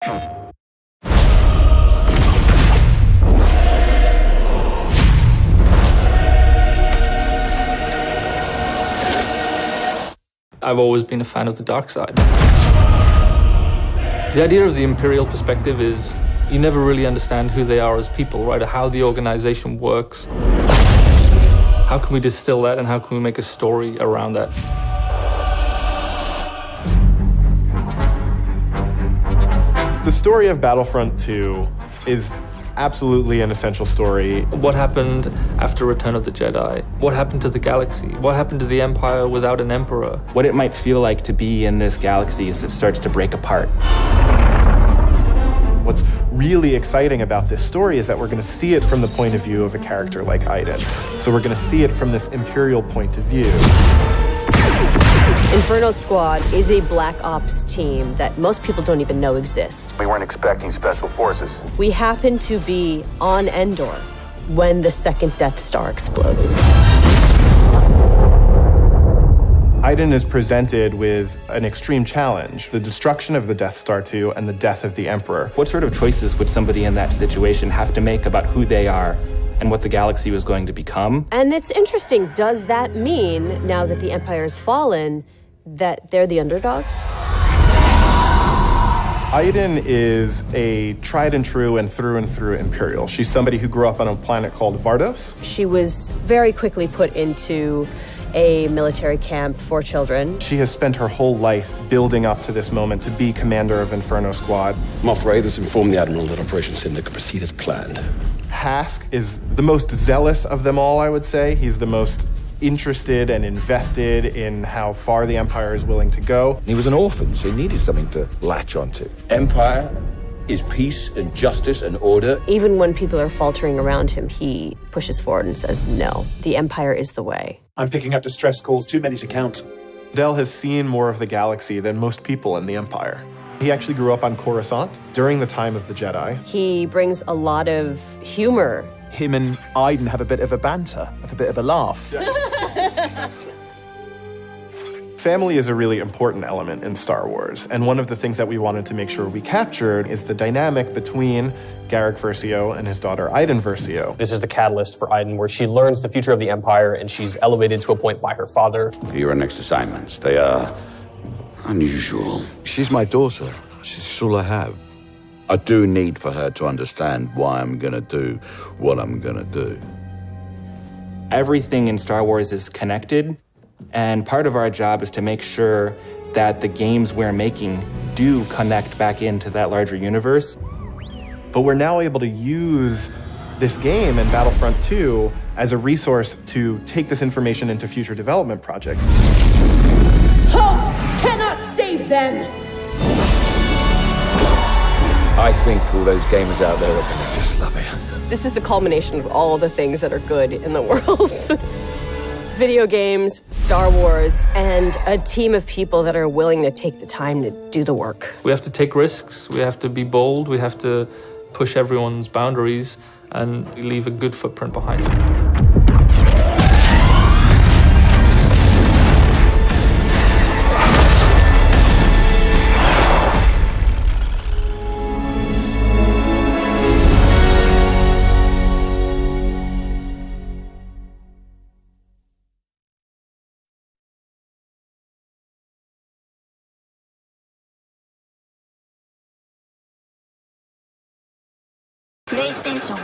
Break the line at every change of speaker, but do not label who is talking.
I've always been a fan of the dark side. The idea of the Imperial perspective is you never really understand who they are as people, right? Or how the organization works. How can we distill that and how can we make a story around that?
The story of Battlefront 2 is absolutely an essential story.
What happened after Return of the Jedi? What happened to the galaxy? What happened to the Empire without an emperor?
What it might feel like to be in this galaxy as it starts to break apart.
What's really exciting about this story is that we're going to see it from the point of view of a character like Iden. So we're going to see it from this Imperial point of view.
Inferno Squad is a black ops team that most people don't even know exists.
We weren't expecting special forces.
We happen to be on Endor when the second Death Star explodes.
Iden is presented with an extreme challenge, the destruction of the Death Star 2 and the death of the Emperor.
What sort of choices would somebody in that situation have to make about who they are and what the galaxy was going to become?
And it's interesting, does that mean, now that the Empire's fallen, that they're the underdogs?
Iden is a tried and true and through Imperial. She's somebody who grew up on a planet called Vardos.
She was very quickly put into a military camp for children.
She has spent her whole life building up to this moment to be commander of Inferno Squad.
Moff Raiders informed the Admiral that Operation Cinder could proceed as planned.
Hask is the most zealous of them all, I would say. He's the most interested and invested in how far the Empire is willing to go.
He was an orphan, so he needed something to latch onto.
Empire is peace and justice and order.
Even when people are faltering around him, he pushes forward and says, no, the Empire is the way.
I'm picking up distress calls, too many to count.
Del has seen more of the galaxy than most people in the Empire. He actually grew up on Coruscant during the time of the Jedi.
He brings a lot of humor.
Him and Iden have a bit of a banter, have a bit of a laugh.
Family is a really important element in Star Wars, and one of the things that we wanted to make sure we captured is the dynamic between Garrick Versio and his daughter Iden Versio.
This is the catalyst for Iden, where she learns the future of the Empire, and she's elevated to a point by her father.
Your next assignments, they are unusual.
She's my daughter. She's all I have. I do need for her to understand why I'm gonna do what I'm gonna do.
Everything in Star Wars is connected, and part of our job is to make sure that the games we're making do connect back into that larger universe.
But we're now able to use this game and Battlefront 2 as a resource to take this information into future development projects.
Hope cannot save them!
I think all those gamers out there are gonna just love it.
This is the culmination of all the things that are good in the world. Video games, Star Wars, and a team of people that are willing to take the time to do the work.
We have to take risks, we have to be bold, we have to push everyone's boundaries and leave a good footprint behind.
PlayStation